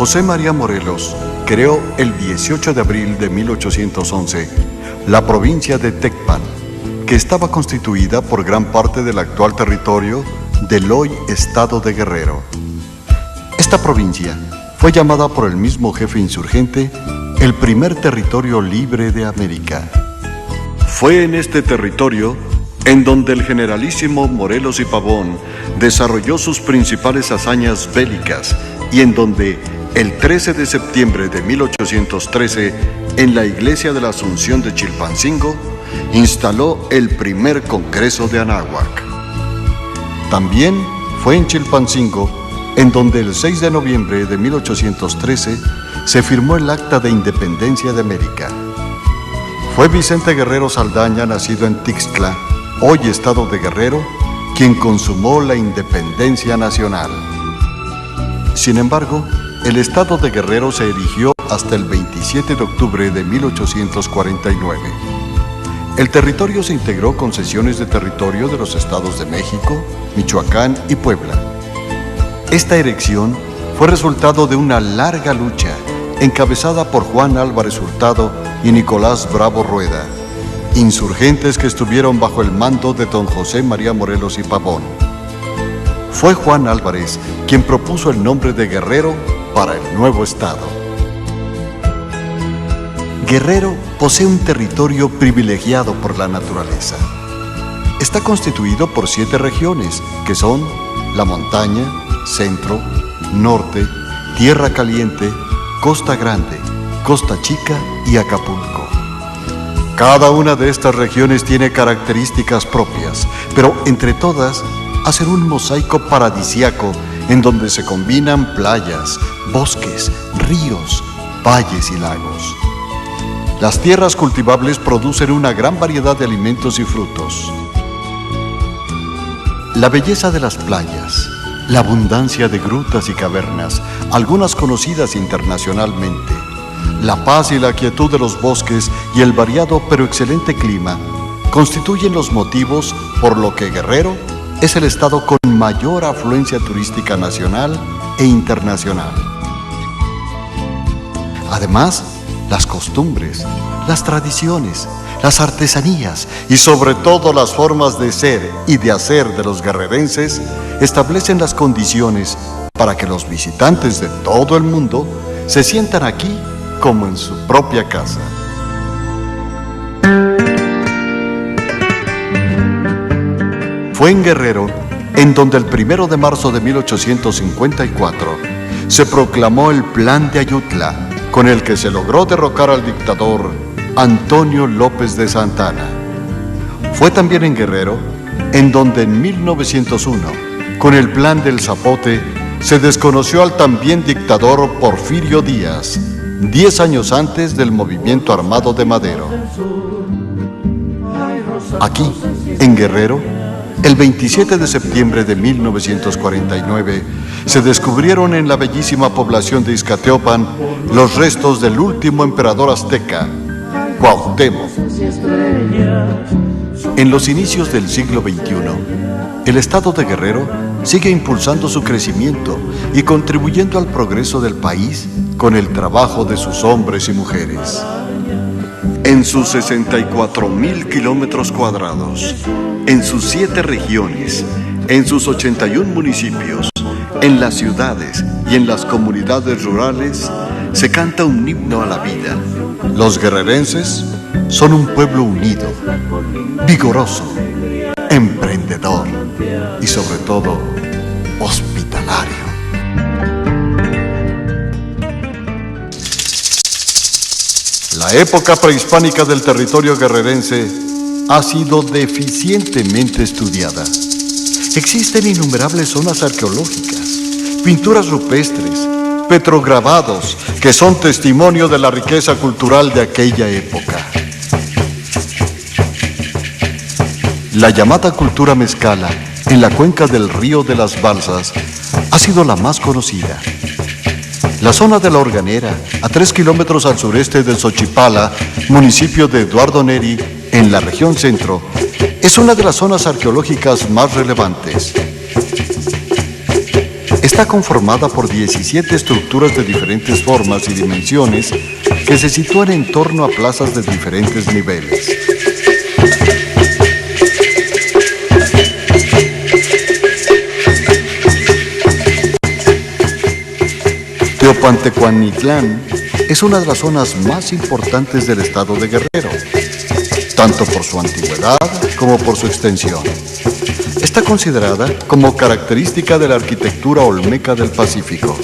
José María Morelos creó el 18 de abril de 1811 la provincia de Tecpan, que estaba constituida por gran parte del actual territorio del hoy estado de Guerrero. Esta provincia fue llamada por el mismo jefe insurgente el primer territorio libre de América. Fue en este territorio en donde el generalísimo Morelos y Pavón desarrolló sus principales hazañas bélicas y en donde el 13 de septiembre de 1813, en la iglesia de la Asunción de Chilpancingo, instaló el primer Congreso de Anáhuac. También fue en Chilpancingo en donde el 6 de noviembre de 1813 se firmó el Acta de Independencia de América. Fue Vicente Guerrero Saldaña, nacido en Tixtla, hoy estado de Guerrero, quien consumó la independencia nacional. Sin embargo, el estado de Guerrero se erigió hasta el 27 de octubre de 1849. El territorio se integró con cesiones de territorio de los estados de México, Michoacán y Puebla. Esta erección fue resultado de una larga lucha encabezada por Juan Álvarez Hurtado y Nicolás Bravo Rueda, insurgentes que estuvieron bajo el mando de don José María Morelos y Pavón. Fue Juan Álvarez quien propuso el nombre de Guerrero para el nuevo estado. Guerrero posee un territorio privilegiado por la naturaleza. Está constituido por 7 regiones, que son la montaña, centro, norte, tierra caliente, costa grande, costa chica y Acapulco. Cada una de estas regiones tiene características propias, pero entre todas hacen un mosaico paradisiaco en donde se combinan playas, bosques, ríos, valles y lagos. Las tierras cultivables producen una gran variedad de alimentos y frutos. La belleza de las playas, la abundancia de grutas y cavernas, algunas conocidas internacionalmente, la paz y la quietud de los bosques y el variado pero excelente clima constituyen los motivos por lo que Guerrero es el estado con mayor afluencia turística nacional e internacional. Además, las costumbres, las tradiciones, las artesanías y sobre todo las formas de ser y de hacer de los guerrerenses establecen las condiciones para que los visitantes de todo el mundo se sientan aquí como en su propia casa. Fue en Guerrero en donde el 1 de marzo de 1854 se proclamó el Plan de Ayutla, con el que se logró derrocar al dictador Antonio López de Santana. Fue también en Guerrero en donde en 1901, con el Plan del Zapote, se desconoció al también dictador Porfirio Díaz, 10 años antes del movimiento armado de Madero. Aquí, en Guerrero, el 27 de septiembre de 1949, se descubrieron en la bellísima población de Izcateopan los restos del último emperador azteca, Cuauhtémoc. En los inicios del siglo XXI, el estado de Guerrero sigue impulsando su crecimiento y contribuyendo al progreso del país con el trabajo de sus hombres y mujeres. En sus 64,000 kilómetros cuadrados, en sus 7 regiones, en sus 81 municipios, en las ciudades y en las comunidades rurales, se canta un himno a la vida. Los guerrerenses son un pueblo unido, vigoroso, emprendedor y sobre todo hospitalario. La época prehispánica del territorio guerrerense ha sido deficientemente estudiada. Existen innumerables zonas arqueológicas, pinturas rupestres, petrograbados que son testimonio de la riqueza cultural de aquella época. La llamada cultura mezcala en la cuenca del río de las Balsas ha sido la más conocida. La zona de La Organera, a 3 kilómetros al sureste de Xochipala, municipio de Eduardo Neri, en la región centro, es una de las zonas arqueológicas más relevantes. Está conformada por 17 estructuras de diferentes formas y dimensiones que se sitúan en torno a plazas de diferentes niveles. Teopantecuanitlán es una de las zonas más importantes del estado de Guerrero, tanto por su antigüedad como por su extensión. Está considerada como característica de la arquitectura olmeca del Pacífico.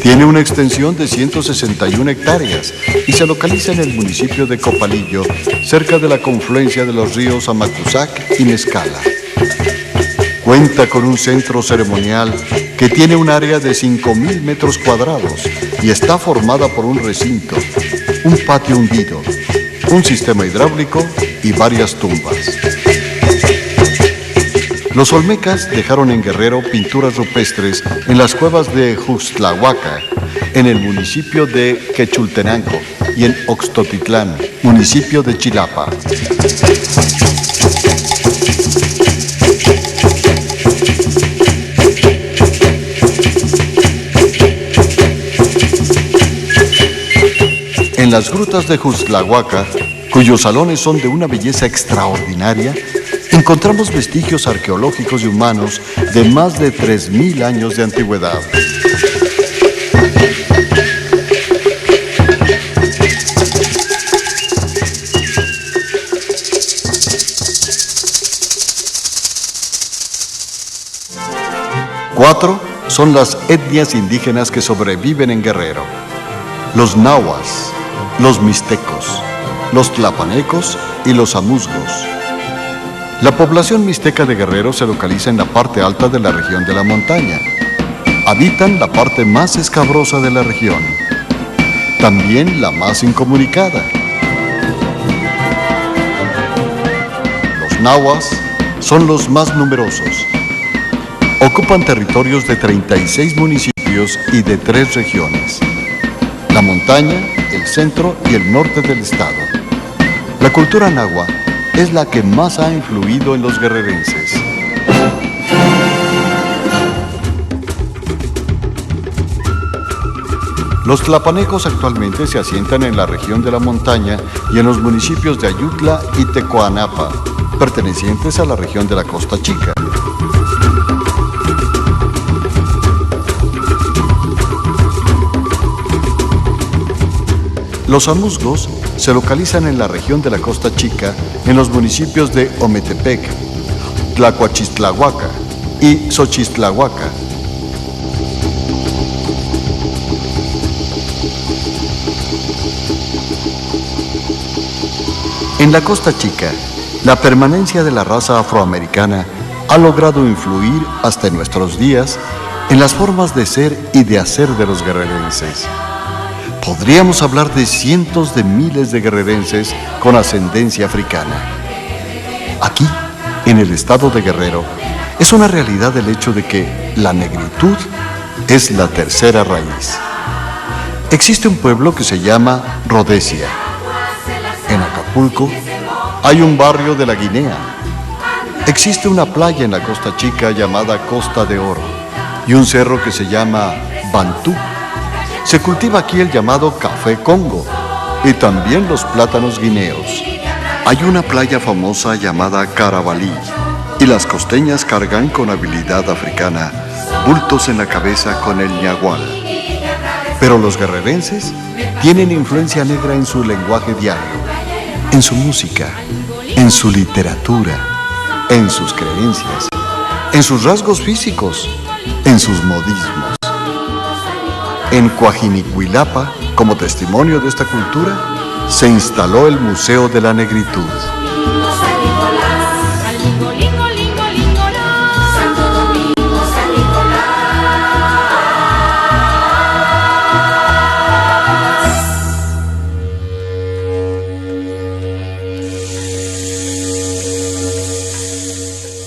Tiene una extensión de 161 hectáreas y se localiza en el municipio de Copalillo, cerca de la confluencia de los ríos Amacuzac y Mezcala. Cuenta con un centro ceremonial que tiene un área de 5.000 metros cuadrados y está formada por un recinto, un patio hundido, un sistema hidráulico y varias tumbas. Los olmecas dejaron en Guerrero pinturas rupestres en las cuevas de Juxtlahuaca, en el municipio de Quechultenango, y en Oxtotitlán, municipio de Chilapa. En las grutas de Juxtlahuaca, cuyos salones son de una belleza extraordinaria, encontramos vestigios arqueológicos y humanos de más de 3.000 años de antigüedad. Cuatro son las etnias indígenas que sobreviven en Guerrero: los nahuas, los mixtecos, los tlapanecos y los amuzgos. La población mixteca de Guerrero se localiza en la parte alta de la región de la montaña. Habitan la parte más escabrosa de la región, también la más incomunicada. Los nahuas son los más numerosos. Ocupan territorios de 36 municipios y de 3 regiones: la montaña, el centro y el norte del estado. La cultura nahua es la que más ha influido en los guerrerenses. Los tlapanecos actualmente se asientan en la región de la montaña y en los municipios de Ayutla y Tecoanapa, pertenecientes a la región de la Costa Chica. Los amuzgos se localizan en la región de la Costa Chica, en los municipios de Ometepec, Tlacuachistlahuaca y Xochistlahuaca. En la Costa Chica, la permanencia de la raza afroamericana ha logrado influir hasta en nuestros días en las formas de ser y de hacer de los guerrerenses. Podríamos hablar de cientos de miles de guerrerenses con ascendencia africana. Aquí, en el estado de Guerrero, es una realidad el hecho de que la negritud es la tercera raíz. Existe un pueblo que se llama Rhodesia. En Acapulco hay un barrio de la Guinea. Existe una playa en la Costa Chica llamada Costa de Oro y un cerro que se llama Bantú. Se cultiva aquí el llamado café Congo y también los plátanos guineos. Hay una playa famosa llamada Carabalí y las costeñas cargan con habilidad africana bultos en la cabeza con el ñagual. Pero los guerrerenses tienen influencia negra en su lenguaje diario, en su música, en su literatura, en sus creencias, en sus rasgos físicos, en sus modismos. En Coajinicuilapa, como testimonio de esta cultura, se instaló el Museo de la Negritud.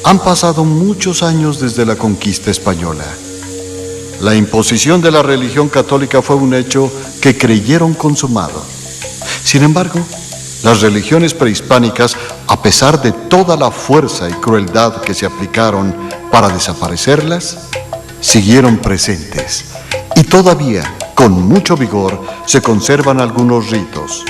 Han pasado muchos años desde la conquista española. La imposición de la religión católica fue un hecho que creyeron consumado. Sin embargo, las religiones prehispánicas, a pesar de toda la fuerza y crueldad que se aplicaron para desaparecerlas, siguieron presentes y todavía, con mucho vigor, se conservan algunos ritos.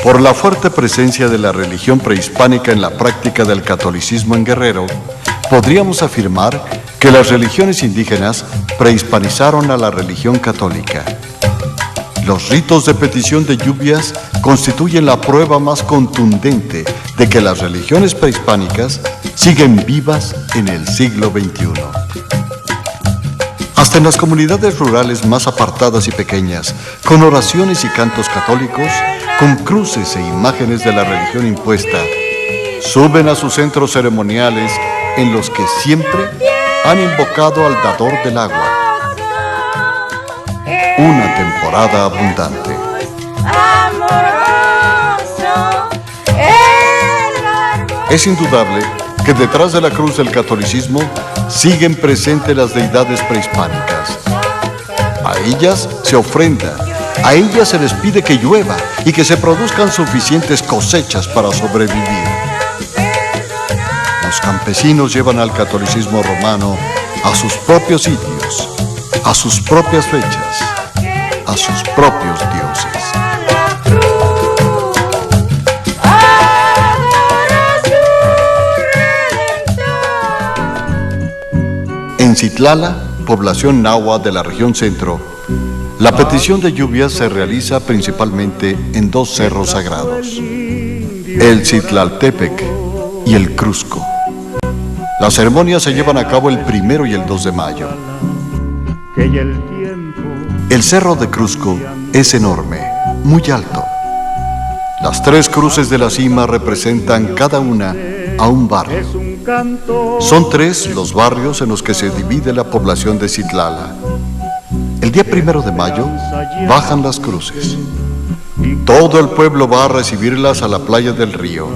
Por la fuerte presencia de la religión prehispánica en la práctica del catolicismo en Guerrero, podríamos afirmar que las religiones indígenas prehispanizaron a la religión católica. Los ritos de petición de lluvias constituyen la prueba más contundente de que las religiones prehispánicas siguen vivas en el siglo XXI. Hasta en las comunidades rurales más apartadas y pequeñas, con oraciones y cantos católicos, con cruces e imágenes de la religión impuesta, suben a sus centros ceremoniales en los que siempre han invocado al dador del agua. Una temporada abundante. Es indudable que detrás de la cruz del catolicismo siguen presentes las deidades prehispánicas. A ellas se ofrenda, a ellas se les pide que llueva y que se produzcan suficientes cosechas para sobrevivir. Los campesinos llevan al catolicismo romano a sus propios sitios, a sus propias fechas, a sus propios dioses. En Citlala, población náhuatl de la región centro, la petición de lluvias se realiza principalmente en dos cerros sagrados, el Citlaltépec y el Cruzco. Las ceremonias se llevan a cabo el 1 y el 2 de mayo. El cerro de Cruzco es enorme, muy alto. Las 3 cruces de la cima representan cada una a un barrio. Son 3 los barrios en los que se divide la población de Citlala. El día 1 de mayo bajan las cruces. Todo el pueblo va a recibirlas a la playa del río.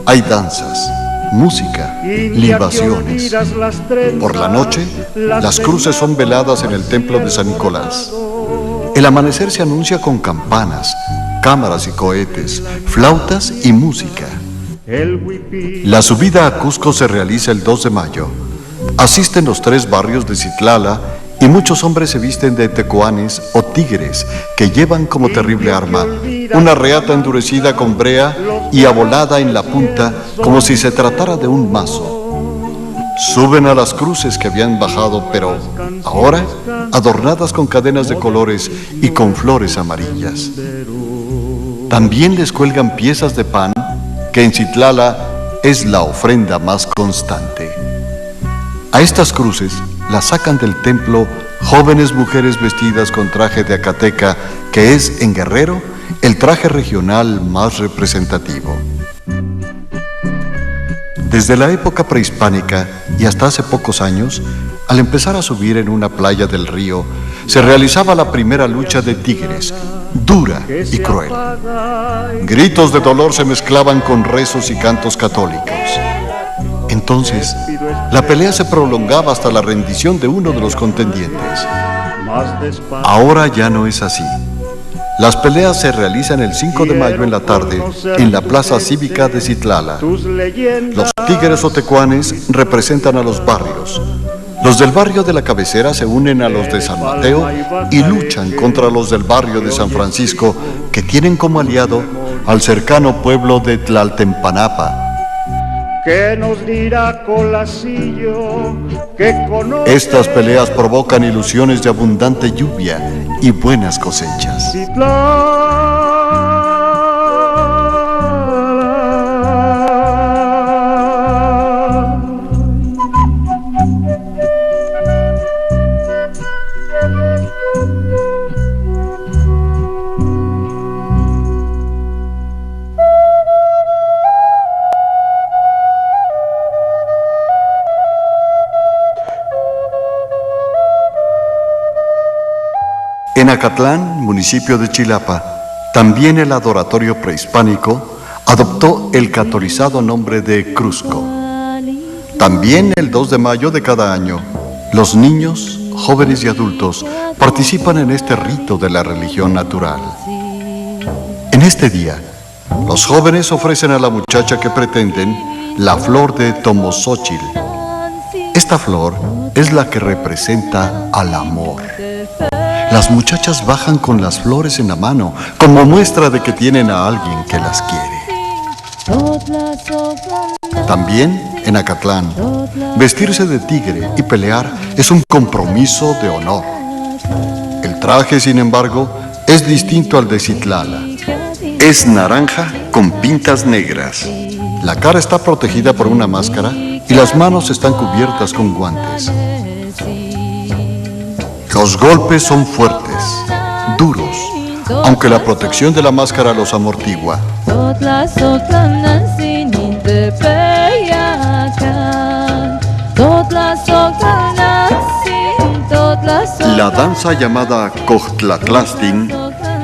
Hay danzas, música, libaciones. Por la noche, las cruces son veladas en el templo de San Nicolás. El amanecer se anuncia con campanas, cámaras y cohetes, flautas y música. La subida a Cusco se realiza el 2 de mayo. Asisten los 3 barrios de Citlala y muchos hombres se visten de tecuanes o tigres que llevan como terrible arma una reata endurecida con brea y abolada en la punta como si se tratara de un mazo. Suben a las cruces que habían bajado, pero ahora adornadas con cadenas de colores y con flores amarillas. También les cuelgan piezas de pan, que en Citlala es la ofrenda más constante. A estas cruces las sacan del templo jóvenes mujeres vestidas con traje de acateca, que es, en Guerrero, el traje regional más representativo. Desde la época prehispánica y hasta hace pocos años, al empezar a subir en una playa del río, se realizaba la primera lucha de tigres, dura y cruel. Gritos de dolor se mezclaban con rezos y cantos católicos. Entonces, la pelea se prolongaba hasta la rendición de uno de los contendientes. Ahora ya no es así. Las peleas se realizan el 5 de mayo en la tarde en la plaza cívica de Citlala. Los tigres o tecuanes representan a los barrios. Los del barrio de la cabecera se unen a los de San Mateo y luchan contra los del barrio de San Francisco, que tienen como aliado al cercano pueblo de Tlaltempanapa. ¿Qué nos dirá Colacillo que conoce? Estas peleas provocan ilusiones de abundante lluvia y buenas cosechas. En Acatlán, municipio de Chilapa, también el adoratorio prehispánico adoptó el catolizado nombre de Cruzco. También el 2 de mayo de cada año, los niños, jóvenes y adultos participan en este rito de la religión natural. En este día, los jóvenes ofrecen a la muchacha que pretenden la flor de Tomosóchil. Esta flor es la que representa al amor. Las muchachas bajan con las flores en la mano como muestra de que tienen a alguien que las quiere. También en Acatlán, vestirse de tigre y pelear es un compromiso de honor. El traje, sin embargo, es distinto al de Citlala. Es naranja con pintas negras. La cara está protegida por una máscara y las manos están cubiertas con guantes. Los golpes son fuertes, duros, aunque la protección de la máscara los amortigua. La danza llamada Cohtlatlastin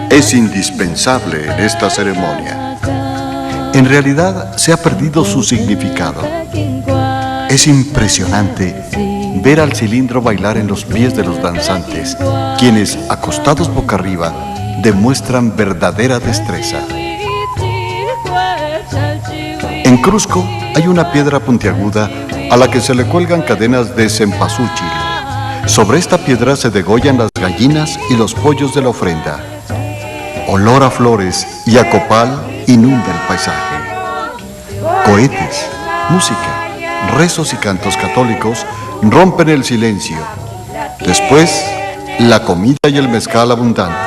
es indispensable en esta ceremonia. En realidad se ha perdido su significado. Es impresionante ver al cilindro bailar en los pies de los danzantes, quienes, acostados boca arriba, demuestran verdadera destreza. En Cruzco hay una piedra puntiaguda a la que se le cuelgan cadenas de cempasúchil. Sobre esta piedra se degollan las gallinas y los pollos de la ofrenda. Olor a flores y a copal inunda el paisaje. Cohetes, música, rezos y cantos católicos rompen el silencio. Después, la comida y el mezcal abundantes.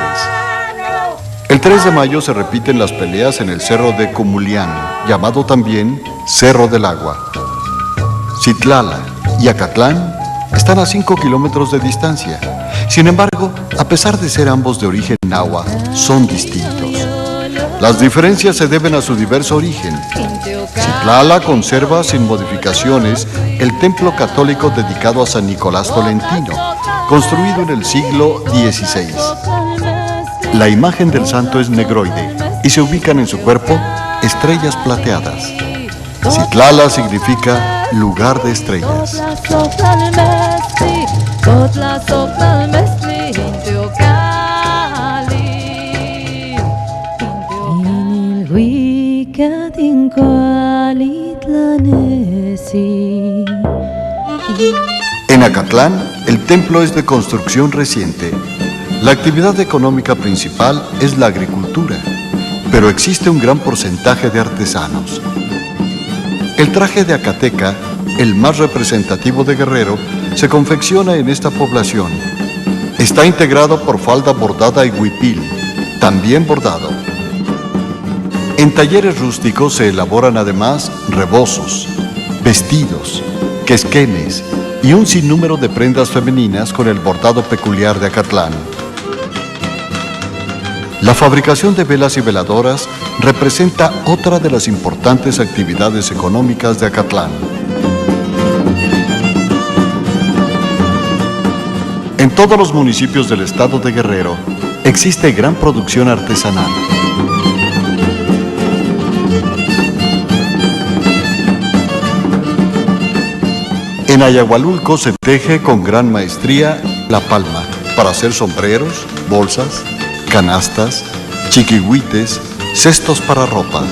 El 3 de mayo se repiten las peleas en el cerro de Cumulián, llamado también Cerro del Agua. Citlala y Acatlán están a 5 kilómetros de distancia. Sin embargo, a pesar de ser ambos de origen náhuatl, son distintos. Las diferencias se deben a su diverso origen. Citlala conserva sin modificaciones el templo católico dedicado a San Nicolás Tolentino, construido en el siglo XVI. La imagen del santo es negroide y se ubican en su cuerpo estrellas plateadas. Citlala significa lugar de estrellas. En Acatlán, el templo es de construcción reciente. La actividad económica principal es la agricultura, pero existe un gran porcentaje de artesanos. El traje de Acateca, el más representativo de Guerrero, se confecciona en esta población. Está integrado por falda bordada y huipil, también bordado. En talleres rústicos se elaboran además rebozos, vestidos, quesquenes y un sinnúmero de prendas femeninas con el bordado peculiar de Acatlán. La fabricación de velas y veladoras representa otra de las importantes actividades económicas de Acatlán. En todos los municipios del estado de Guerrero existe gran producción artesanal. En Ayahualulco se teje con gran maestría la palma para hacer sombreros, bolsas, canastas, chiquihuites, cestos para ropa.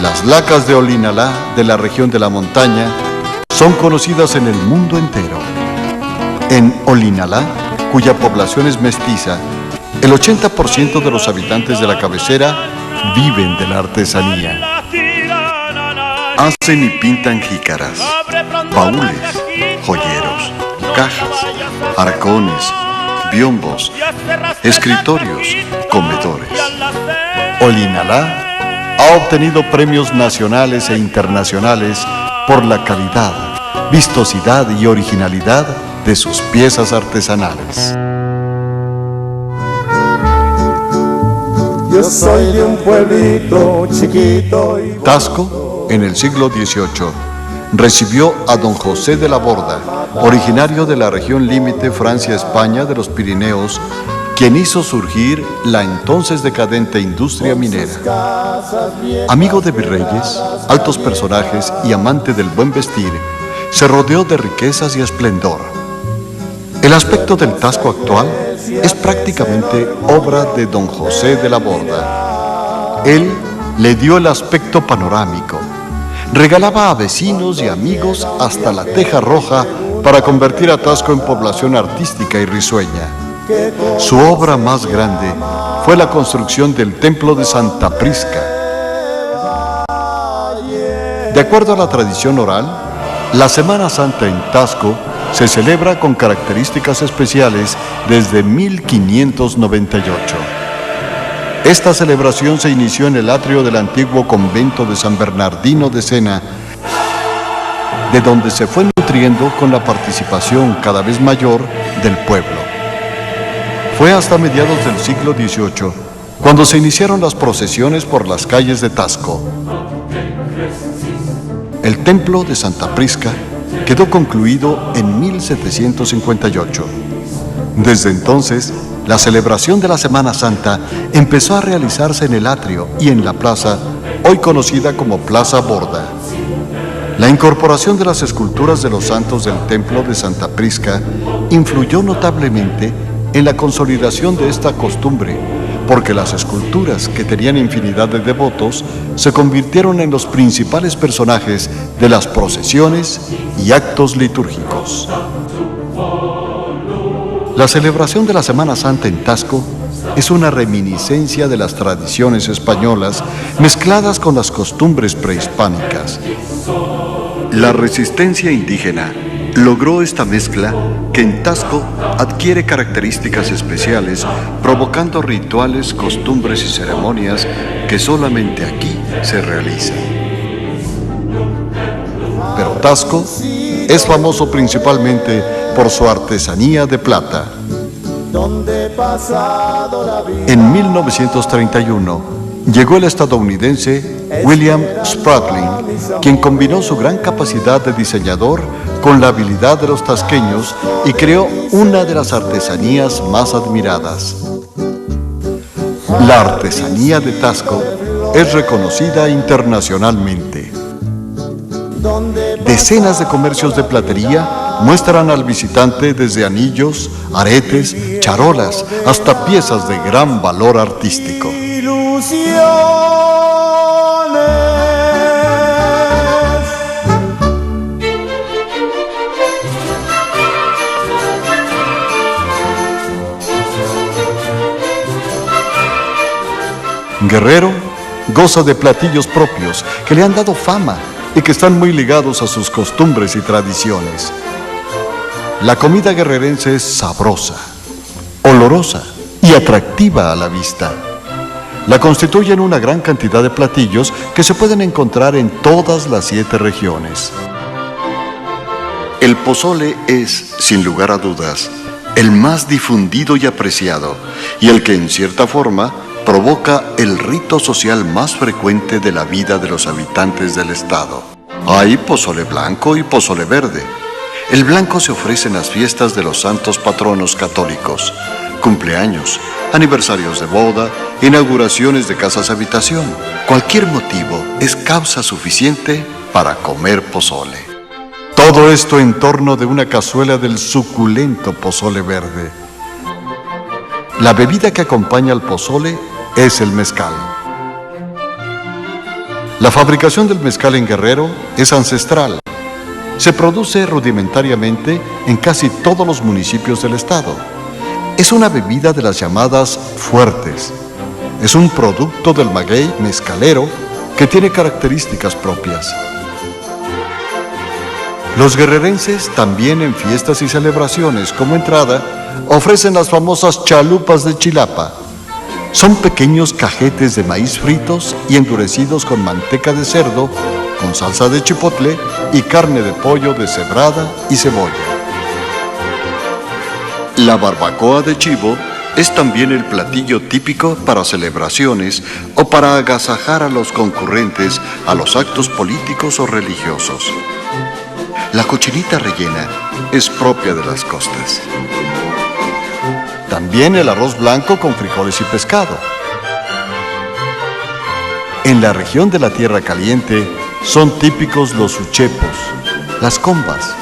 Las lacas de Olinalá, de la región de la montaña, son conocidas en el mundo entero. En Olinalá, cuya población es mestiza, el 80% de los habitantes de la cabecera viven de la artesanía. Hacen y pintan jícaras, baúles, joyeros, cajas, arcones, biombos, escritorios, comedores. Olinalá ha obtenido premios nacionales e internacionales por la calidad, vistosidad y originalidad de sus piezas artesanales. Yo soy de un pueblito chiquito y... Tasco, en el siglo XVIII, recibió a don José de la Borda, originario de la región límite Francia-España de los Pirineos, quien hizo surgir la entonces decadente industria minera. Amigo de virreyes, altos personajes y amante del buen vestir, se rodeó de riquezas y esplendor. El aspecto del Tasco actual es prácticamente obra de don José de la Borda. Él le dio el aspecto panorámico. Regalaba a vecinos y amigos hasta la teja roja para convertir a Tasco en población artística y risueña. Su obra más grande fue la construcción del templo de Santa Prisca. De acuerdo a la tradición oral, la Semana Santa en Tasco se celebra con características especiales desde 1598. Esta celebración se inició en el atrio del antiguo convento de San Bernardino de Sena, de donde se fue nutriendo con la participación cada vez mayor del pueblo. Fue hasta mediados del siglo XVIII cuando se iniciaron las procesiones por las calles de Tasco. El templo de Santa Prisca quedó concluido en 1758. Desde entonces, la celebración de la Semana Santa empezó a realizarse en el atrio y en la plaza, hoy conocida como Plaza Borda. La incorporación de las esculturas de los santos del templo de Santa Prisca influyó notablemente en la consolidación de esta costumbre, porque las esculturas, que tenían infinidad de devotos, se convirtieron en los principales personajes de las procesiones y actos litúrgicos. La celebración de la Semana Santa en Tasco es una reminiscencia de las tradiciones españolas mezcladas con las costumbres prehispánicas. La resistencia indígena logró esta mezcla que en Tasco adquiere características especiales, provocando rituales, costumbres y ceremonias que solamente aquí se realizan. Pero Tasco es famoso principalmente por su artesanía de plata. En 1931 llegó el estadounidense William Spratling, quien combinó su gran capacidad de diseñador con la habilidad de los tasqueños y creó una de las artesanías más admiradas. La artesanía de Tasco es reconocida internacionalmente. Decenas de comercios de platería muestran al visitante desde anillos, aretes, charolas, hasta piezas de gran valor artístico. Guerrero goza de platillos propios que le han dado fama y que están muy ligados a sus costumbres y tradiciones. La comida guerrerense es sabrosa, olorosa y atractiva a la vista. La constituyen una gran cantidad de platillos que se pueden encontrar en todas las 7 regiones. El pozole es, sin lugar a dudas, el más difundido y apreciado, y el que en cierta forma provoca el rito social más frecuente de la vida de los habitantes del estado. Hay pozole blanco y pozole verde. El blanco se ofrece en las fiestas de los santos patronos católicos, cumpleaños, aniversarios de boda, inauguraciones de casas habitación. Cualquier motivo es causa suficiente para comer pozole. Todo esto en torno de una cazuela del suculento pozole verde. La bebida que acompaña al pozole es el mezcal. La fabricación del mezcal en Guerrero es ancestral. Se produce rudimentariamente en casi todos los municipios del estado. Es una bebida de las llamadas fuertes. Es un producto del maguey mezcalero que tiene características propias. Los guerrerenses también en fiestas y celebraciones como entrada ofrecen las famosas chalupas de Chilapa. Son pequeños cajetes de maíz fritos y endurecidos con manteca de cerdo, con salsa de chipotle y carne de pollo deshebrada y cebolla. La barbacoa de chivo es también el platillo típico para celebraciones o para agasajar a los concurrentes a los actos políticos o religiosos. La cochinita rellena es propia de las costas. También el arroz blanco con frijoles y pescado. En la región de la Tierra Caliente son típicos los uchepos, las combas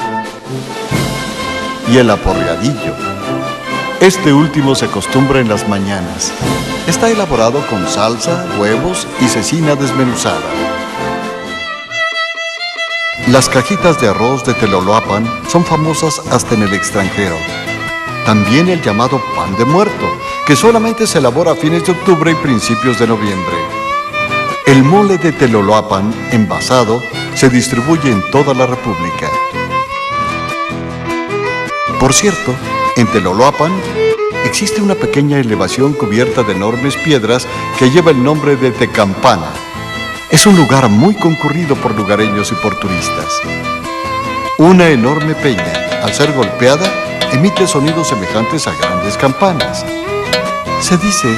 y el aporreadillo. Este último se acostumbra en las mañanas. Está elaborado con salsa, huevos y cecina desmenuzada. Las cajitas de arroz de Teloloapan son famosas hasta en el extranjero. También el llamado pan de muerto, que solamente se elabora a fines de octubre y principios de noviembre. El mole de Teloloapan, envasado, se distribuye en toda la República. Por cierto, en Teloloapan existe una pequeña elevación cubierta de enormes piedras que lleva el nombre de Tecampana. Es un lugar muy concurrido por lugareños y por turistas. Una enorme peña, al ser golpeada, emite sonidos semejantes a grandes campanas. Se dice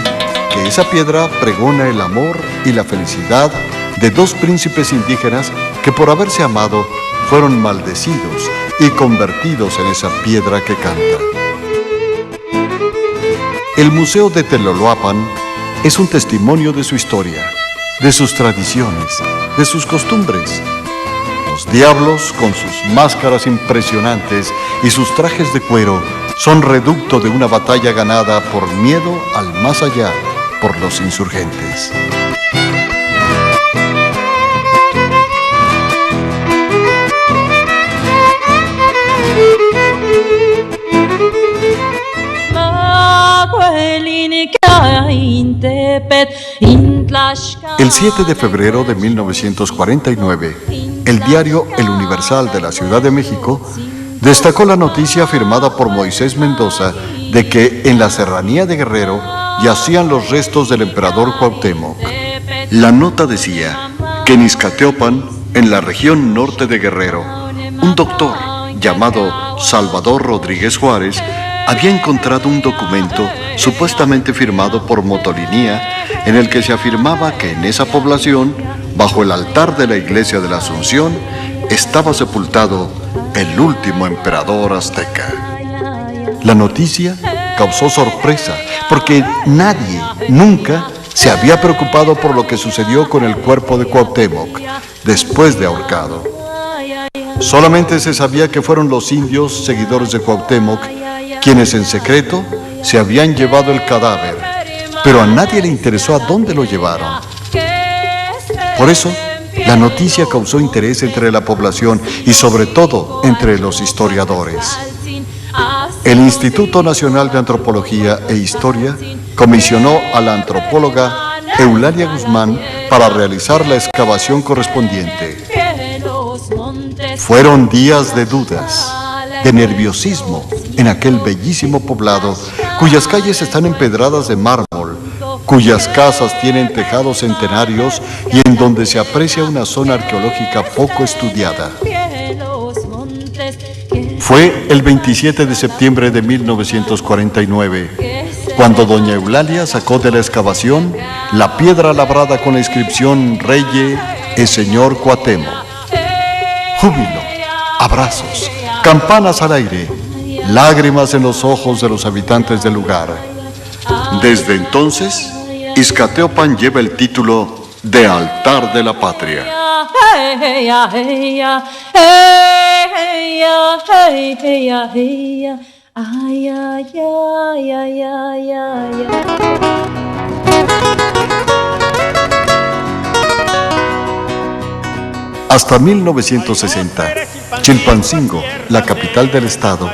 que esa piedra pregona el amor y la felicidad de dos príncipes indígenas que por haberse amado fueron maldecidos y convertidos en esa piedra que canta. El Museo de Teloloapan es un testimonio de su historia, de sus tradiciones, de sus costumbres. Los diablos, con sus máscaras impresionantes y sus trajes de cuero, son reducto de una batalla ganada por miedo al más allá por los insurgentes. El 7 de febrero de 1949, el diario El Universal de la Ciudad de México destacó la noticia firmada por Moisés Mendoza de que en la serranía de Guerrero yacían los restos del emperador Cuauhtémoc. La nota decía que en Izcateopan, en la región norte de Guerrero, un doctor llamado Salvador Rodríguez Juárez había encontrado un documento supuestamente firmado por Motolinía en el que se afirmaba que en esa población, bajo el altar de la iglesia de la Asunción, estaba sepultado el último emperador azteca. La noticia causó sorpresa porque nadie nunca se había preocupado por lo que sucedió con el cuerpo de Cuauhtémoc después de ahorcado. Solamente se sabía que fueron los indios seguidores de Cuauhtémoc quienes en secreto se habían llevado el cadáver, pero a nadie le interesó a dónde lo llevaron. Por eso, la noticia causó interés entre la población y sobre todo entre los historiadores. El Instituto Nacional de Antropología e Historia comisionó a la antropóloga Eulalia Guzmán para realizar la excavación correspondiente. Fueron días de dudas, de nerviosismo en aquel bellísimo poblado cuyas calles están empedradas de mármol, cuyas casas tienen tejados centenarios y en donde se aprecia una zona arqueológica poco estudiada. Fue el 27 de septiembre de 1949, cuando doña Eulalia sacó de la excavación la piedra labrada con la inscripción Reye e Señor Cuauhtémoc. Júbilo, abrazos, campanas al aire, lágrimas en los ojos de los habitantes del lugar. Desde entonces, Izcateopan lleva el título de Altar de la Patria. Hasta 1960, Chilpancingo, la capital del estado,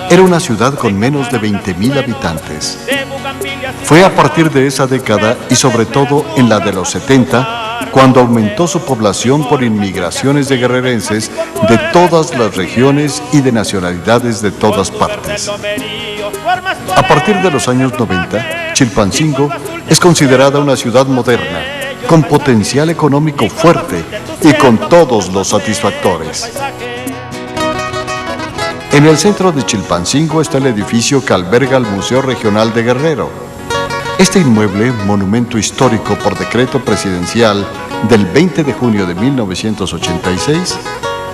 era una ciudad con menos de 20,000 habitantes. Fue a partir de esa década y sobre todo en la de los 70, cuando aumentó su población por inmigraciones de guerrerenses de todas las regiones y de nacionalidades de todas partes. A partir de los años 90, Chilpancingo es considerada una ciudad moderna, con potencial económico fuerte y con todos los satisfactores. En el centro de Chilpancingo está el edificio que alberga el Museo Regional de Guerrero. Este inmueble, monumento histórico por decreto presidencial del 20 de junio de 1986,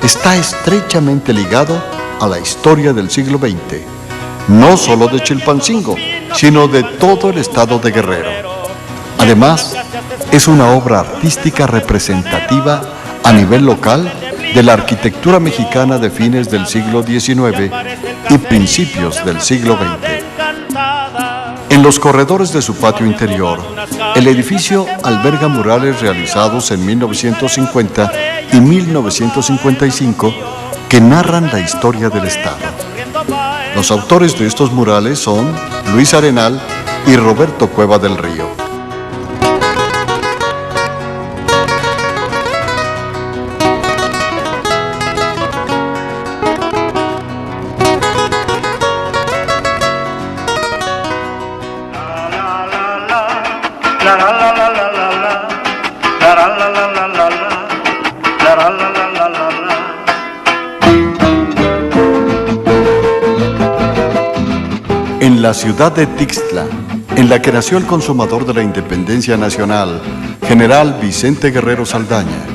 está estrechamente ligado a la historia del siglo XX, no solo de Chilpancingo, sino de todo el estado de Guerrero. Además, es una obra artística representativa a nivel local de la arquitectura mexicana de fines del siglo XIX y principios del siglo XX. En los corredores de su patio interior, el edificio alberga murales realizados en 1950 y 1955 que narran la historia del estado. Los autores de estos murales son Luis Arenal y Roberto Cueva del Río. En la ciudad de Tixtla, en la que nació el consumador de la independencia nacional, general Vicente Guerrero Saldaña,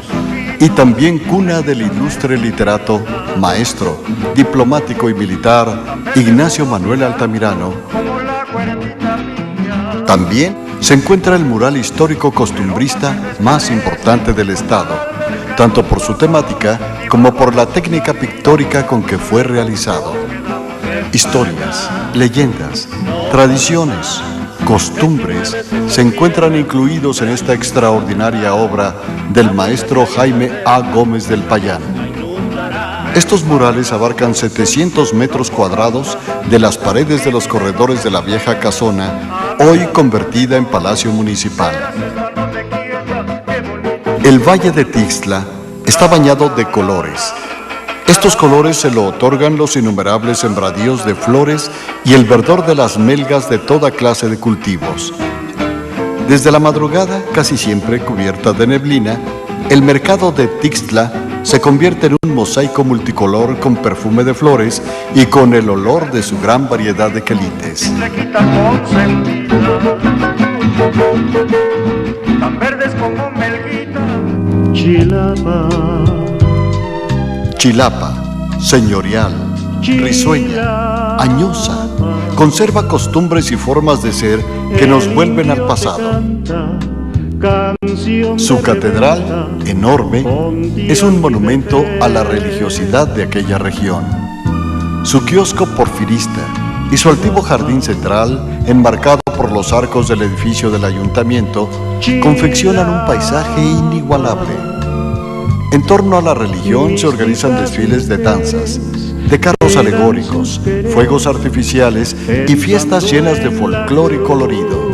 y también cuna del ilustre literato, maestro, diplomático y militar Ignacio Manuel Altamirano, también se encuentra el mural histórico costumbrista más importante del estado, tanto por su temática como por la técnica pictórica con que fue realizado. Historias, leyendas, tradiciones, costumbres se encuentran incluidos en esta extraordinaria obra del maestro Jaime A. Gómez del Payán. Estos murales abarcan 700 metros cuadrados de las paredes de los corredores de la vieja casona, hoy convertida en Palacio Municipal. El Valle de Tixtla está bañado de colores. Estos colores se lo otorgan los innumerables sembradíos de flores y el verdor de las melgas de toda clase de cultivos. Desde la madrugada, casi siempre cubierta de neblina, el mercado de Tixtla se convierte en un mosaico multicolor con perfume de flores y con el olor de su gran variedad de quelites. Tan verdes como melguita. Chilapa. Chilapa, señorial, risueña, añosa, conserva costumbres y formas de ser que nos vuelven al pasado. Su catedral, enorme, es un monumento a la religiosidad de aquella región. Su kiosco porfirista y su altivo jardín central, enmarcado por los arcos del edificio del ayuntamiento, confeccionan un paisaje inigualable. En torno a la religión se organizan desfiles de danzas, de carros alegóricos, fuegos artificiales y fiestas llenas de folclore colorido.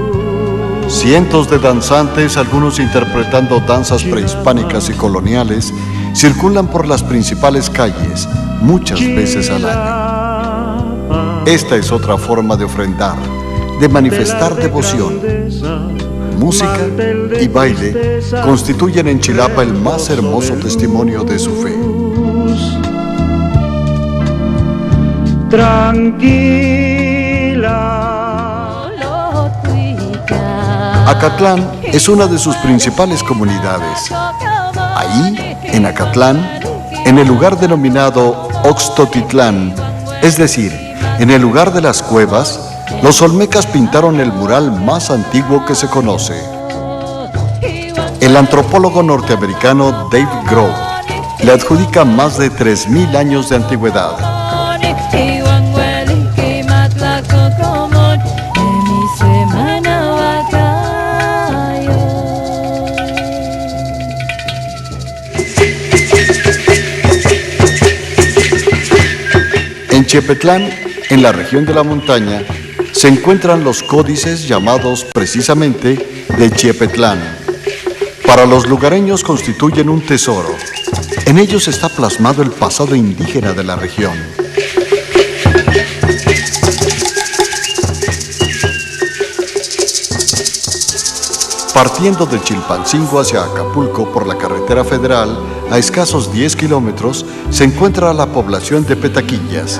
Cientos de danzantes, algunos interpretando danzas prehispánicas y coloniales, circulan por las principales calles, muchas veces al año. Esta es otra forma de ofrendar, de manifestar devoción. Música y baile constituyen en Chilapa el más hermoso testimonio de su fe. Tranquila. Acatlán es una de sus principales comunidades. Ahí, en Acatlán, en el lugar denominado Oxtotitlán, es decir, en el lugar de las cuevas, los olmecas pintaron el mural más antiguo que se conoce. El antropólogo norteamericano Dave Grohl le adjudica más de 3.000 años de antigüedad. En Chiepetlán, en la región de la montaña, se encuentran los códices llamados precisamente de Chiepetlán. Para los lugareños constituyen un tesoro. En ellos está plasmado el pasado indígena de la región. Partiendo de Chilpancingo hacia Acapulco por la carretera federal, a escasos 10 kilómetros, se encuentra la población de Petaquillas.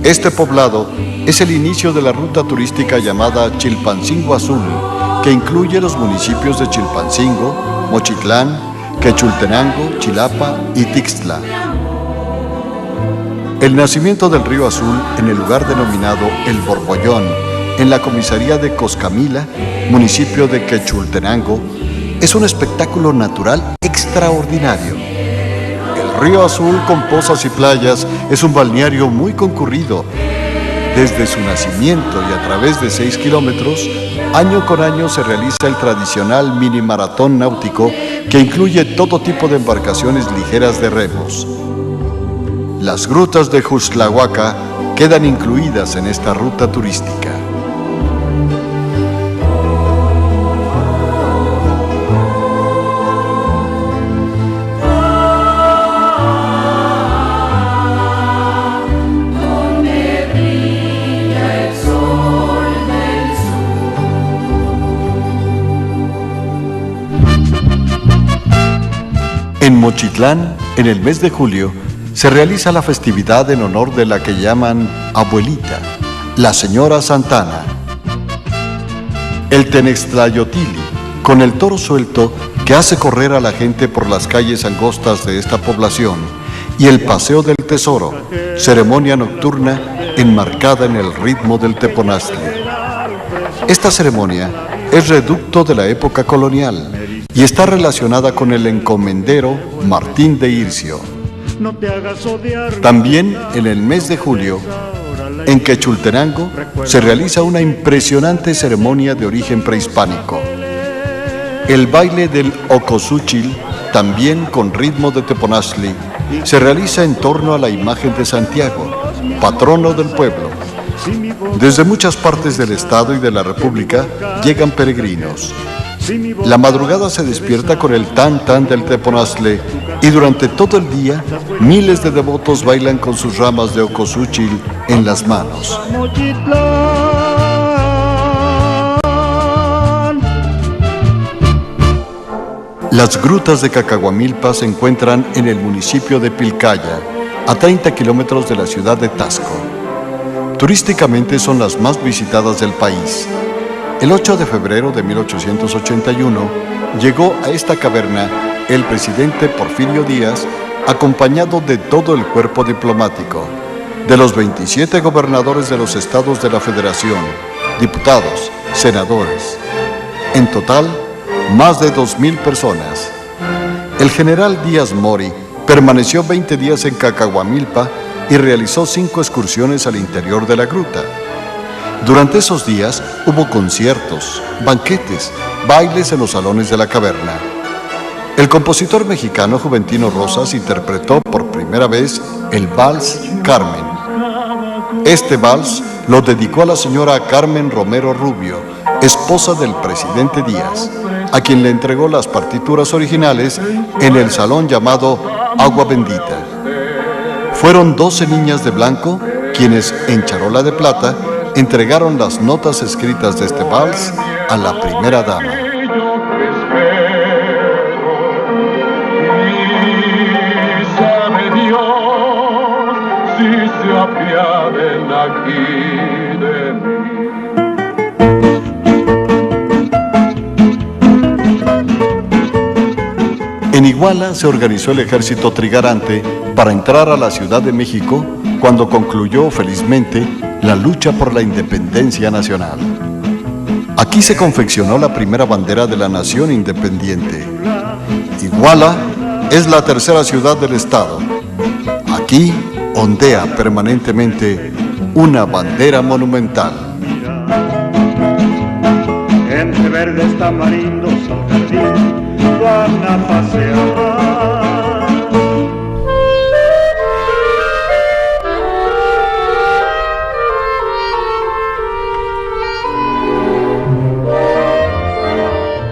Este poblado es el inicio de la ruta turística llamada Chilpancingo Azul, que incluye los municipios de Chilpancingo, Mochitlán, Quechultenango, Chilapa y Tixtla. El nacimiento del río Azul en el lugar denominado El Borbollón, en la comisaría de Coscamila, municipio de Quechultenango, es un espectáculo natural extraordinario. El río Azul, con pozas y playas, es un balneario muy concurrido. Desde su nacimiento y a través de 6 kilómetros, año con año se realiza el tradicional mini maratón náutico que incluye todo tipo de embarcaciones ligeras de remos. Las grutas de Juxtlahuaca quedan incluidas en esta ruta turística. En Mochitlán, en el mes de julio, se realiza la festividad en honor de la que llaman abuelita, la señora Santana. El Tenextlayotili, con el toro suelto que hace correr a la gente por las calles angostas de esta población, y el Paseo del Tesoro, ceremonia nocturna enmarcada en el ritmo del teponazli. Esta ceremonia es reducto de la época colonial y está relacionada con el encomendero Martín de Ircio. También en el mes de julio, en Quechultenango, se realiza una impresionante ceremonia de origen prehispánico. El baile del Ocosúchil, también con ritmo de teponazli, se realiza en torno a la imagen de Santiago, patrono del pueblo. Desde muchas partes del estado y de la república llegan peregrinos. La madrugada se despierta con el tan-tan del teponazli y durante todo el día miles de devotos bailan con sus ramas de ocosúchil en las manos. Las grutas de Cacahuamilpa se encuentran en el municipio de Pilcaya, a 30 kilómetros de la ciudad de Tasco. Turísticamente son las más visitadas del país. El 8 de febrero de 1881 llegó a esta caverna el presidente Porfirio Díaz, acompañado de todo el cuerpo diplomático, de los 27 gobernadores de los estados de la Federación, diputados, senadores. En total, más de 2,000 personas. El general Díaz Mori permaneció 20 días en Cacahuamilpa y realizó 5 excursiones al interior de la gruta. Durante esos días hubo conciertos, banquetes, bailes en los salones de la caverna. El compositor mexicano Juventino Rosas interpretó por primera vez el vals Carmen. Este vals lo dedicó a la señora Carmen Romero Rubio, esposa del presidente Díaz, a quien le entregó las partituras originales en el salón llamado Agua Bendita. Fueron 12 niñas de blanco quienes, en charola de plata, entregaron las notas escritas de este vals a la primera dama. En Iguala se organizó el ejército trigarante para entrar a la Ciudad de México cuando concluyó felizmente la lucha por la independencia nacional. Aquí se confeccionó la primera bandera de la nación independiente. Iguala es la tercera ciudad del estado. Aquí ondea permanentemente una bandera monumental. Entre verdes tamarindos al jardín van a pasear.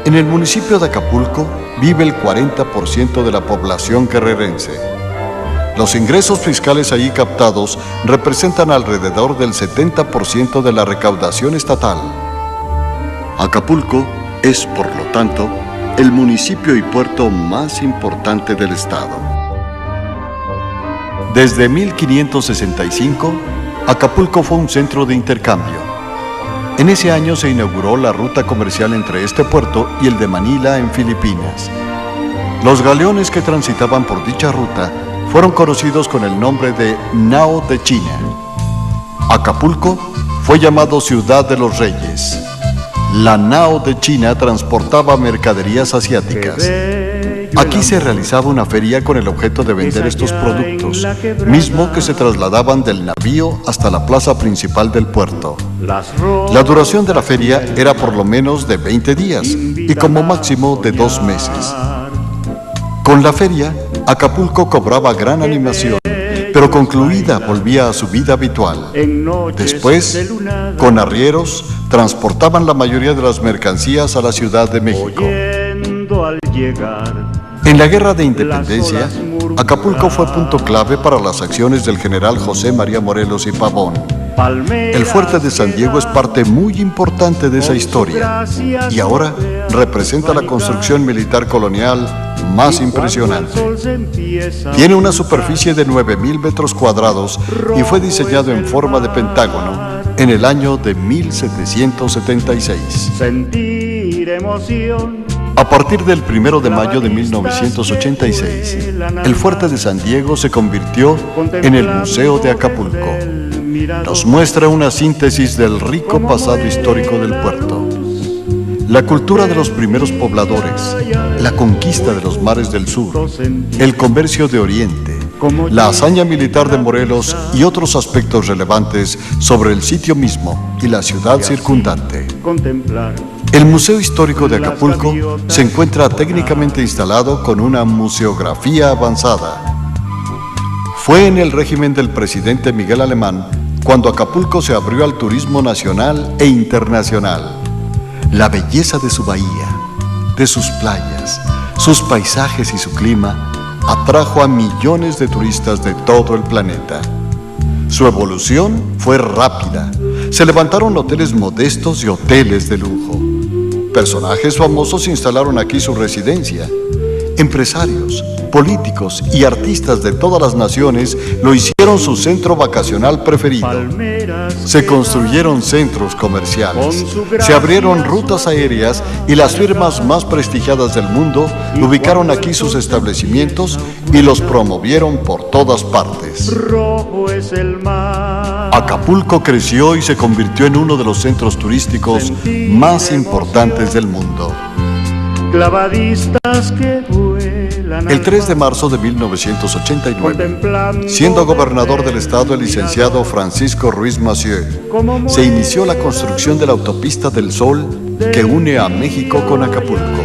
En el municipio de Acapulco vive el 40% de la población guerrerense. Los ingresos fiscales allí captados representan alrededor del 70% de la recaudación estatal. Acapulco Es, por lo tanto, el municipio y puerto más importante del estado. Desde 1565, Acapulco fue un centro de intercambio. En ese año se inauguró la ruta comercial entre este puerto y el de Manila en Filipinas. Los galeones que transitaban por dicha ruta fueron conocidos con el nombre de Nao de China. Acapulco fue llamado Ciudad de los Reyes. La Nao de China transportaba mercaderías asiáticas. Aquí se realizaba una feria con el objeto de vender estos productos, mismo que se trasladaban del navío hasta la plaza principal del puerto. La duración de la feria era por lo menos de 20 días y como máximo de 2 meses. Con la feria, Acapulco cobraba gran animación, pero concluida volvía a su vida habitual. Después, con arrieros, transportaban la mayoría de las mercancías a la Ciudad de México. En la Guerra de Independencia, Acapulco fue punto clave para las acciones del general José María Morelos y Pavón. El fuerte de San Diego es parte muy importante de esa historia y ahora representa la construcción militar colonial más impresionante. Tiene una superficie de 9,000 metros cuadrados y fue diseñado en forma de pentágono en el año de 1776. A partir del 1 de mayo de 1986, el fuerte de San Diego se convirtió en el Museo de Acapulco. Nos muestra una síntesis del rico pasado histórico del puerto. La cultura de los primeros pobladores, la conquista de los mares del sur, el comercio de Oriente, la hazaña militar de Morelos y otros aspectos relevantes sobre el sitio mismo y la ciudad circundante. El Museo Histórico de Acapulco se encuentra técnicamente instalado con una museografía avanzada. Fue en el régimen del presidente Miguel Alemán cuando Acapulco se abrió al turismo nacional e internacional. La belleza de su bahía, de sus playas, sus paisajes y su clima atrajo a millones de turistas de todo el planeta. Su evolución fue rápida. Se levantaron hoteles modestos y hoteles de lujo. Personajes famosos instalaron aquí su residencia. Empresarios, políticos y artistas de todas las naciones lo hicieron su centro vacacional preferido. Se construyeron centros comerciales, se abrieron rutas aéreas y las firmas más prestigiadas del mundo ubicaron aquí sus establecimientos y los promovieron por todas partes. Acapulco creció y se convirtió en uno de los centros turísticos más importantes del mundo. Clavadistas que vuelan. El 3 de marzo de 1989, siendo gobernador del estado el licenciado Francisco Ruiz Massieu, se inició la construcción de la Autopista del Sol que une a México con Acapulco.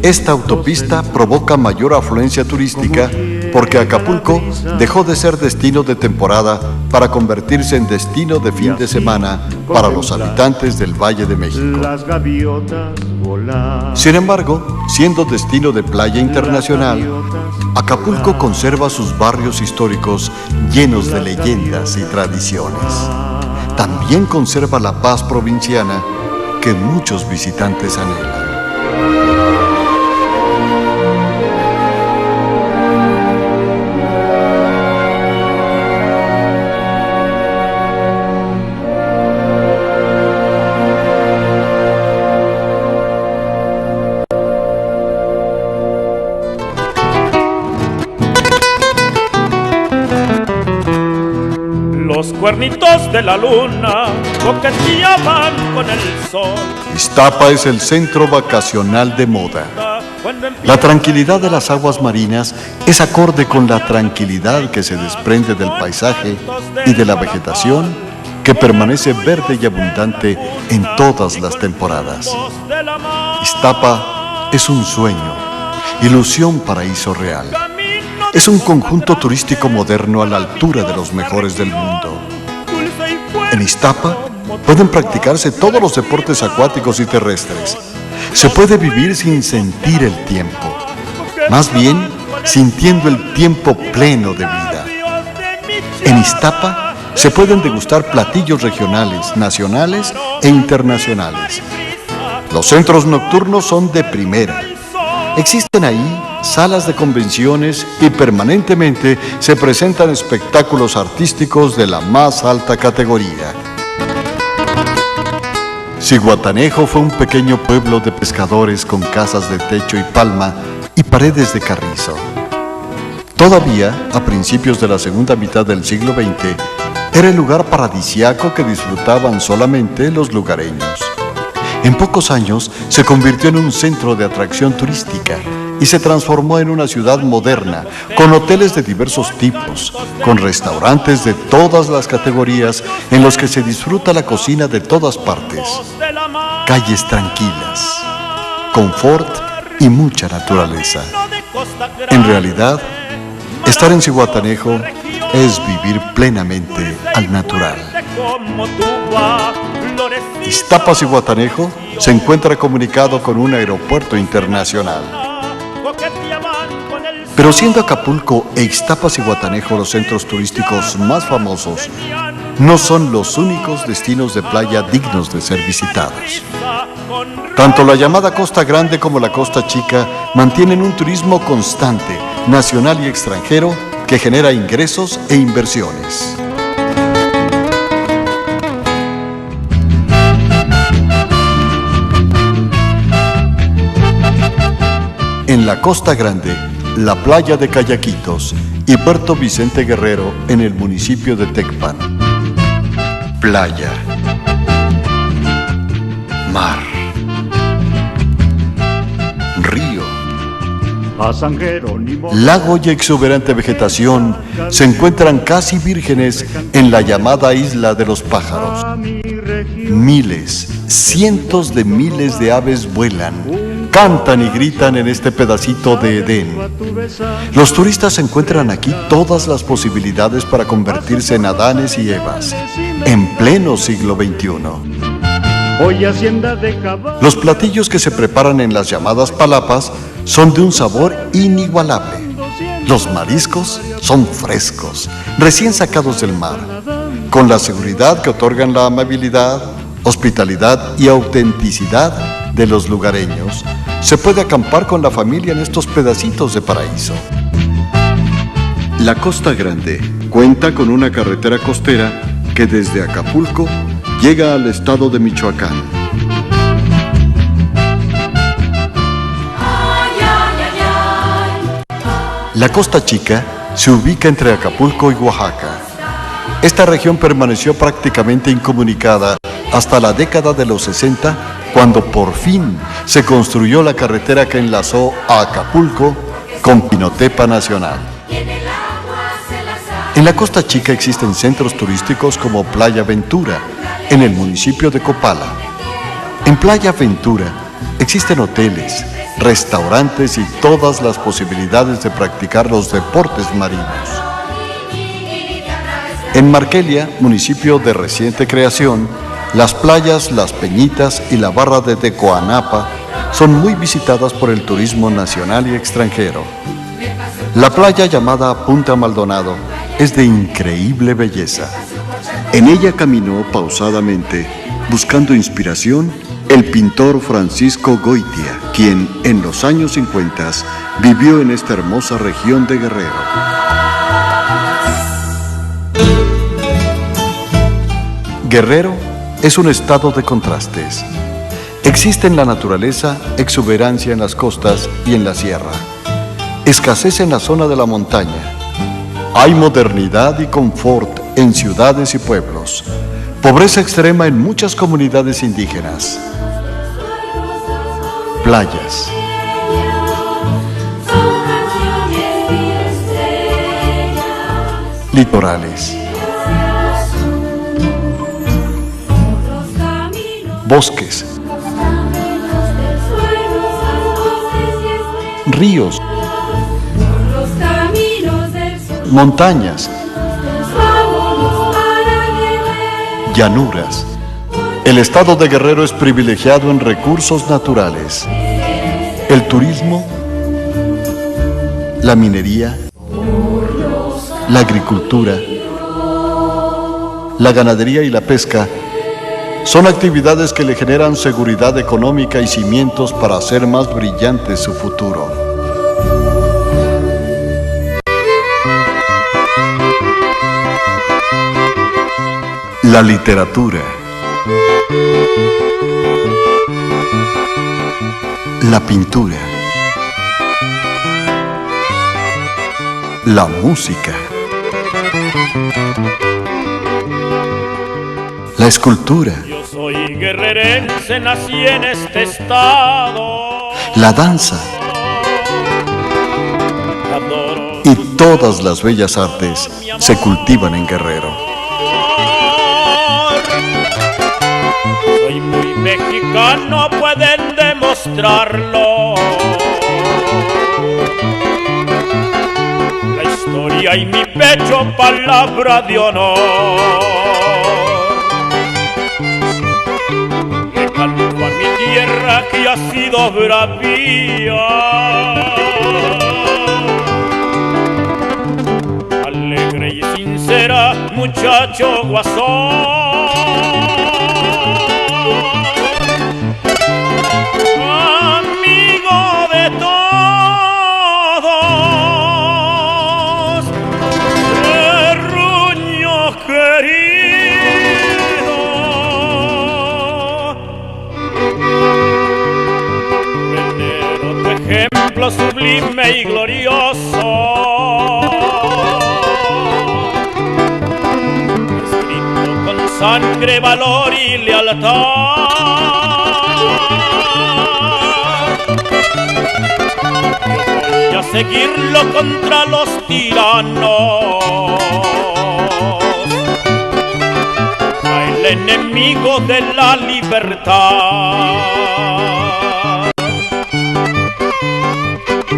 Esta autopista provoca mayor afluencia turística porque Acapulco dejó de ser destino de temporada para convertirse en destino de fin de semana para los habitantes del Valle de México. Sin embargo, siendo destino de playa internacional, Acapulco conserva sus barrios históricos llenos de leyendas y tradiciones. También conserva la paz provinciana que muchos visitantes anhelan. Los cuernitos de la luna coqueteaban con el sol. Iztapa es el centro vacacional de moda. La tranquilidad de las aguas marinas es acorde con la tranquilidad que se desprende del paisaje y de la vegetación que permanece verde y abundante en todas las temporadas. Iztapa es un sueño, ilusión paraíso real. Es un conjunto turístico moderno a la altura de los mejores del mundo. En Iztapa pueden practicarse todos los deportes acuáticos y terrestres. Se puede vivir sin sentir el tiempo, más bien sintiendo el tiempo pleno de vida. En Iztapa se pueden degustar platillos regionales, nacionales e internacionales. Los centros nocturnos son de primera. Existen ahí salas de convenciones y permanentemente se presentan espectáculos artísticos de la más alta categoría. Zihuatanejo fue un pequeño pueblo de pescadores con casas de techo y palma y paredes de carrizo. Todavía, a principios de la segunda mitad del siglo XX, era el lugar paradisiaco que disfrutaban solamente los lugareños. En pocos años se convirtió en un centro de atracción turística y se transformó en una ciudad moderna, con hoteles de diversos tipos, con restaurantes de todas las categorías en los que se disfruta la cocina de todas partes, calles tranquilas, confort y mucha naturaleza. En realidad, estar en Zihuatanejo es vivir plenamente al natural. Iztapa-Zihuatanejo se encuentra comunicado con un aeropuerto internacional. Pero siendo Acapulco e Iztapa-Zihuatanejo los centros turísticos más famosos, no son los únicos destinos de playa dignos de ser visitados. Tanto la llamada Costa Grande como la Costa Chica mantienen un turismo constante, nacional y extranjero, que genera ingresos e inversiones. En la Costa Grande, la playa de Cayaquitos y Puerto Vicente Guerrero en el municipio de Tecpan. Playa, mar, río, lago y exuberante vegetación se encuentran casi vírgenes en la llamada Isla de los Pájaros. Miles, cientos de miles de aves vuelan, cantan y gritan en este pedacito de Edén. Los turistas encuentran aquí todas las posibilidades para convertirse en Adanes y Evas, en pleno siglo XXI. Los platillos que se preparan en las llamadas palapas son de un sabor inigualable. Los mariscos son frescos, recién sacados del mar, con la seguridad que otorgan la amabilidad, hospitalidad y autenticidad de los lugareños. Se puede acampar con la familia en estos pedacitos de paraíso. La Costa Grande cuenta con una carretera costera que desde Acapulco llega al estado de Michoacán. La Costa Chica se ubica entre Acapulco y Oaxaca. Esta región permaneció prácticamente incomunicada hasta la década de los 60, cuando por fin se construyó la carretera que enlazó a Acapulco con Pinotepa Nacional. En la Costa Chica existen centros turísticos como Playa Ventura, en el municipio de Copala. En Playa Ventura existen hoteles, restaurantes y todas las posibilidades de practicar los deportes marinos. En Marquelia, municipio de reciente creación, las playas Las Peñitas y la Barra de Tecoanapa son muy visitadas por el turismo nacional y extranjero. La playa llamada Punta Maldonado es de increíble belleza. En ella caminó pausadamente, buscando inspiración, el pintor Francisco Goitia, quien en los años 50 vivió en esta hermosa región de Guerrero. Guerrero es un estado de contrastes. Existe en la naturaleza exuberancia en las costas y en la sierra, escasez en la zona de la montaña. Hay modernidad y confort en ciudades y pueblos, pobreza extrema en muchas comunidades indígenas. Playas, litorales, bosques, ríos, montañas, llanuras. El estado de Guerrero es privilegiado en recursos naturales. El turismo, la minería, la agricultura, la ganadería y la pesca son actividades que le generan seguridad económica y cimientos para hacer más brillante su futuro. La literatura, la pintura, la música, la escultura, Yo soy guerrerense, nací en este estado. la danza Adoro y todas las bellas artes se cultivan en Guerrero. Soy muy mexicano, pueden demostrarlo. La historia y mi pecho, palabra de honor. Le canto a mi tierra que ha sido bravía. Alegre y sincera, muchacho guasón. Amigo de todos, terruño querido. Venero tu ejemplo sublime y glorioso. Sangre, valor y lealtad. Yo voy a seguirlo contra los tiranos, el enemigo de la libertad.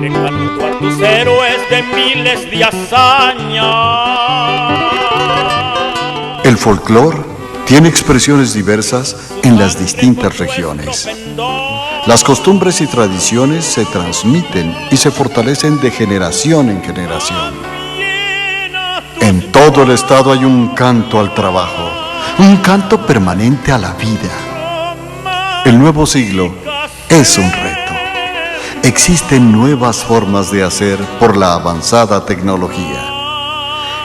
Le canto a tus héroes de miles de hazañas. El folclore tiene expresiones diversas en las distintas regiones. Las costumbres y tradiciones se transmiten y se fortalecen de generación en generación. En todo el estado hay un canto al trabajo, un canto permanente a la vida. El nuevo siglo es un reto. Existen nuevas formas de hacer por la avanzada tecnología.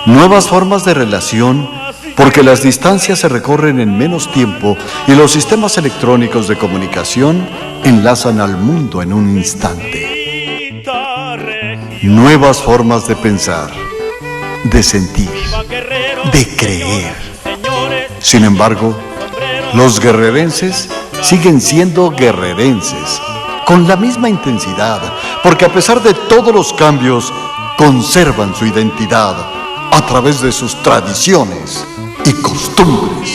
Nuevas formas de relación porque las distancias se recorren en menos tiempo y los sistemas electrónicos de comunicación enlazan al mundo en un instante. Nuevas formas de pensar, de sentir, de creer. Sin embargo, los guerrerenses siguen siendo guerrerenses, con la misma intensidad, porque a pesar de todos los cambios, conservan su identidad a través de sus tradiciones y costumbres.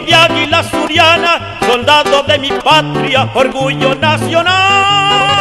De águila suriana, soldado de mi patria, orgullo nacional.